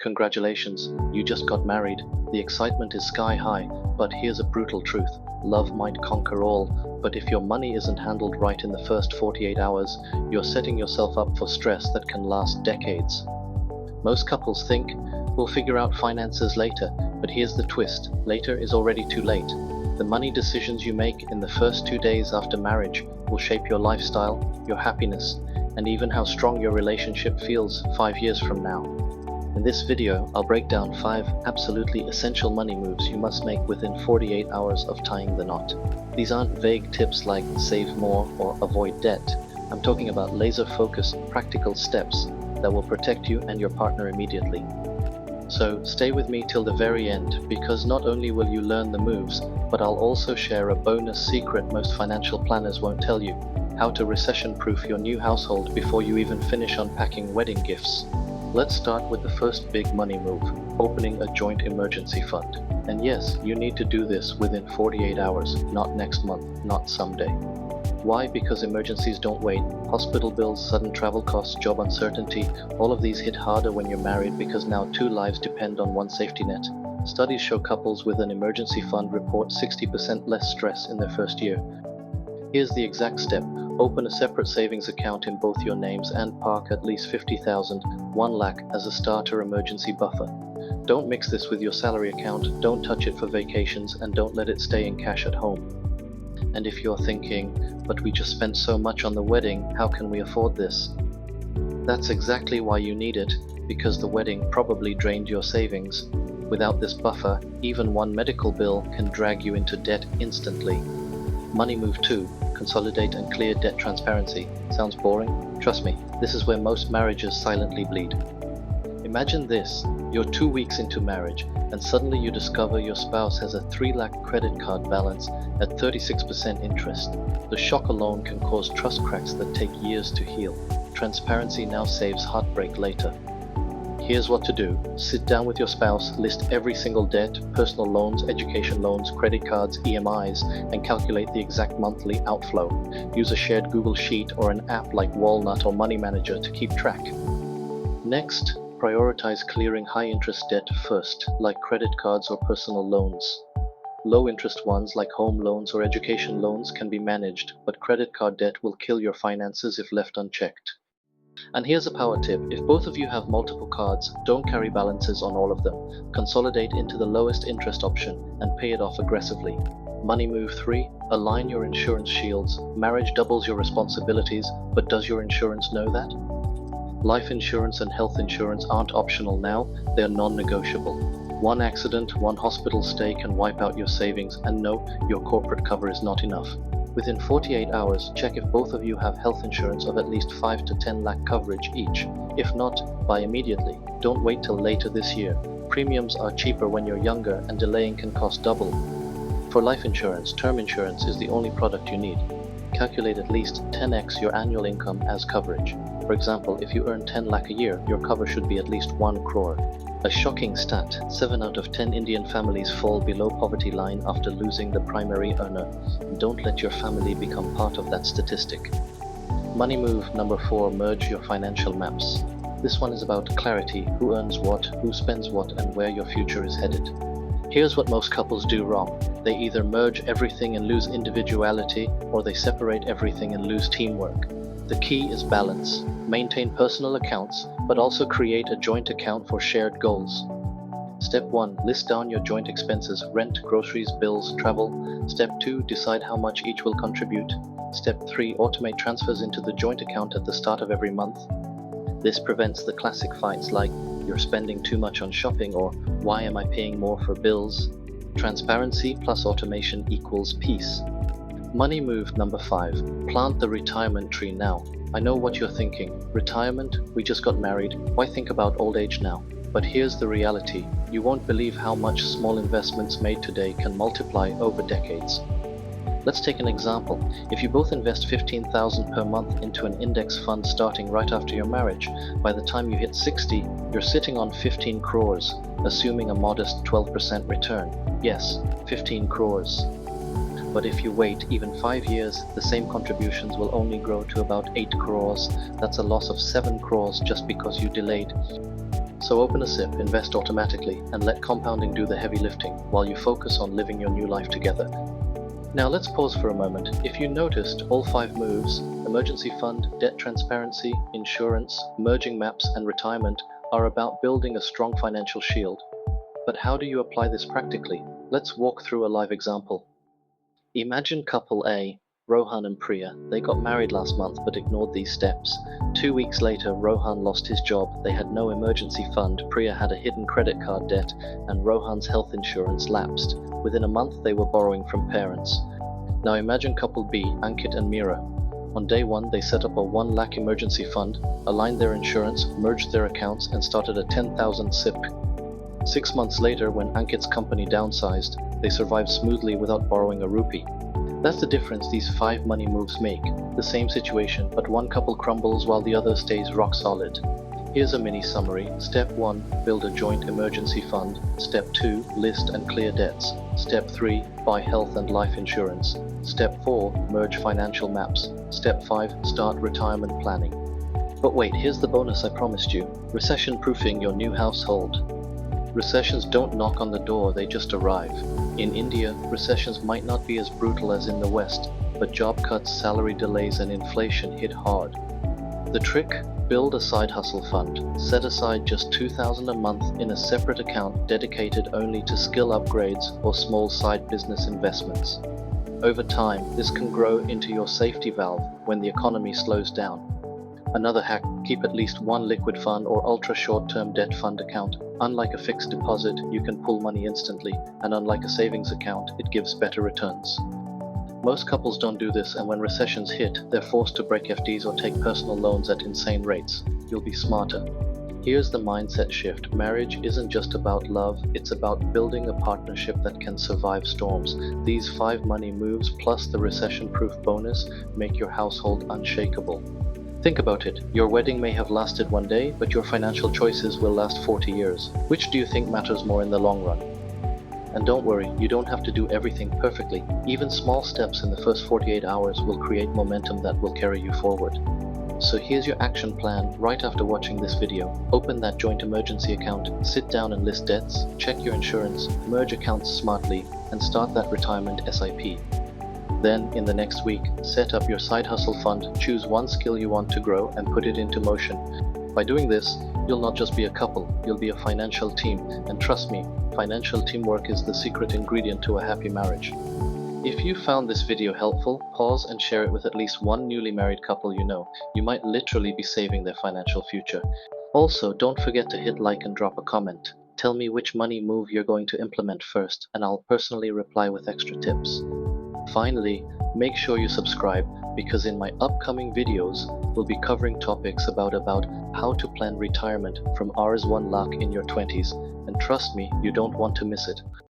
Congratulations, you just got married. The excitement is sky high, but here's a brutal truth. Love might conquer all, but if your money isn't handled right in the first 48 hours, you're setting yourself up for stress that can last decades. Most couples think, we'll figure out finances later, but here's the twist. Later is already too late. The money decisions you make in the first 2 days after marriage will shape your lifestyle, your happiness, and even how strong your relationship feels 5 years from now. In this video, I'll break down 5 absolutely essential money moves you must make within 48 hours of tying the knot. These aren't vague tips like save more or avoid debt. I'm talking about laser-focused, practical steps that will protect you and your partner immediately. So stay with me till the very end, because not only will you learn the moves, but I'll also share a bonus secret most financial planners won't tell you: how to recession-proof your new household before you even finish unpacking wedding gifts. Let's start with the first big money move, opening a joint emergency fund. And yes, you need to do this within 48 hours, not next month, not someday. Why? Because emergencies don't wait. Hospital bills, sudden travel costs, job uncertainty, all of these hit harder when you're married because now 2 lives depend on one safety net. Studies show couples with an emergency fund report 60% less stress in their first year. Here's the exact step. Open a separate savings account in both your names and park at least 50,000, 1 lakh as a starter emergency buffer. Don't mix this with your salary account, don't touch it for vacations, and don't let it stay in cash at home. And if you're thinking, but we just spent so much on the wedding, how can we afford this? That's exactly why you need it, because the wedding probably drained your savings. Without this buffer, even one medical bill can drag you into debt instantly. Money move 2. Consolidate and clear debt transparency. Sounds boring? Trust me, this is where most marriages silently bleed. Imagine this, you're 2 weeks into marriage, and suddenly you discover your spouse has a 3 lakh credit card balance at 36% interest. The shock alone can cause trust cracks that take years to heal. Transparency now saves heartbreak later. Here's what to do. Sit down with your spouse, list every single debt, personal loans, education loans, credit cards, EMIs, and calculate the exact monthly outflow. Use a shared Google Sheet or an app like Walnut or Money Manager to keep track. Next, prioritize clearing high-interest debt first, like credit cards or personal loans. Low-interest ones like home loans or education loans can be managed, but credit card debt will kill your finances if left unchecked. And here's a power tip: if both of you have multiple cards, don't carry balances on all of them. Consolidate into the lowest interest option and pay it off aggressively. Money move 3. Align your insurance shields. Marriage doubles your responsibilities, but does your insurance know that? Life insurance and health insurance aren't optional now, they're non-negotiable. One accident, one hospital stay can wipe out your savings, and no, your corporate cover is not enough. Within 48 hours, check if both of you have health insurance of at least 5 to 10 lakh coverage each. If not, buy immediately. Don't wait till later this year. Premiums are cheaper when you're younger, and delaying can cost double. For life insurance, term insurance is the only product you need. Calculate at least 10x your annual income as coverage. For example, if you earn 10 lakh a year, your cover should be at least 1 crore. A shocking stat: 7 out of 10 Indian families fall below poverty line after losing the primary earner. Don't let your family become part of that statistic. Money move number 4. Merge your financial maps. This one is about clarity: who earns what, who spends what, and where your future is headed. Here's what most couples do wrong. They either merge everything and lose individuality, or they separate everything and lose teamwork. The key is balance. Maintain personal accounts, but also create a joint account for shared goals. Step 1. List down your joint expenses: rent, groceries, bills, travel. Step 2. Decide how much each will contribute. Step 3. Automate transfers into the joint account at the start of every month. This prevents the classic fights like, you're spending too much on shopping, or why am I paying more for bills? Transparency plus automation equals peace. Money move number 5. Plant the retirement tree now. I know what you're thinking. Retirement? We just got married. Why think about old age now? But here's the reality. You won't believe how much small investments made today can multiply over decades. Let's take an example. If you both invest 15,000 per month into an index fund starting right after your marriage, by the time you hit 60, you're sitting on 15 crores, assuming a modest 12% return. Yes, 15 crores. But if you wait even 5 years, the same contributions will only grow to about 8 crores. That's a loss of 7 crores just because you delayed. So open a SIP, invest automatically, and let compounding do the heavy lifting while you focus on living your new life together. Now let's pause for a moment. If you noticed, all 5 moves, emergency fund, debt transparency, insurance, merging maps, and retirement, are about building a strong financial shield. But how do you apply this practically? Let's walk through a live example. Imagine couple A, Rohan and Priya. They got married last month but ignored these steps. 2 weeks later, Rohan lost his job. They had no emergency fund, Priya had a hidden credit card debt, and Rohan's health insurance lapsed. Within a month, they were borrowing from parents. Now imagine couple B, Ankit and Meera. On day 1, they set up a 1 lakh emergency fund, aligned their insurance, merged their accounts, and started a 10,000 SIP. 6 months later, when Ankit's company downsized, they survived smoothly without borrowing a rupee. That's the difference these 5 money moves make. The same situation, but one couple crumbles while the other stays rock solid. Here's a mini summary. Step 1, build a joint emergency fund. Step 2, list and clear debts. Step 3, buy health and life insurance. Step 4, merge financial maps. Step 5, start retirement planning. But wait, here's the bonus I promised you. Recession-proofing your new household. Recessions don't knock on the door, they just arrive. In India, recessions might not be as brutal as in the West, but job cuts, salary delays, and inflation hit hard. The trick? Build a side hustle fund. Set aside just $2,000 a month in a separate account dedicated only to skill upgrades or small side business investments. Over time, this can grow into your safety valve when the economy slows down. Another hack, keep at least 1 liquid fund or ultra short-term debt fund account. Unlike a fixed deposit, you can pull money instantly, and unlike a savings account, it gives better returns. Most couples don't do this, and when recessions hit, they're forced to break FDs or take personal loans at insane rates. You'll be smarter. Here's the mindset shift. Marriage isn't just about love, it's about building a partnership that can survive storms. These 5 money moves plus the recession-proof bonus make your household unshakable. Think about it. Your wedding may have lasted 1 day, but your financial choices will last 40 years. Which do you think matters more in the long run? And don't worry, you don't have to do everything perfectly. Even small steps in the first 48 hours will create momentum that will carry you forward. So here's your action plan right after watching this video. Open that joint emergency account, sit down and list debts, check your insurance, merge accounts smartly, and start that retirement SIP. Then, in the next week, set up your side hustle fund, choose 1 skill you want to grow, and put it into motion. By doing this, you'll not just be a couple, you'll be a financial team. And trust me, financial teamwork is the secret ingredient to a happy marriage. If you found this video helpful, pause and share it with at least 1 newly married couple you know. You might literally be saving their financial future. Also, don't forget to hit like and drop a comment. Tell me which money move you're going to implement first, and I'll personally reply with extra tips. Finally, make sure you subscribe, because in my upcoming videos, we'll be covering topics about how to plan retirement from Rs 1 lakh in your 20s, and trust me, you don't want to miss it.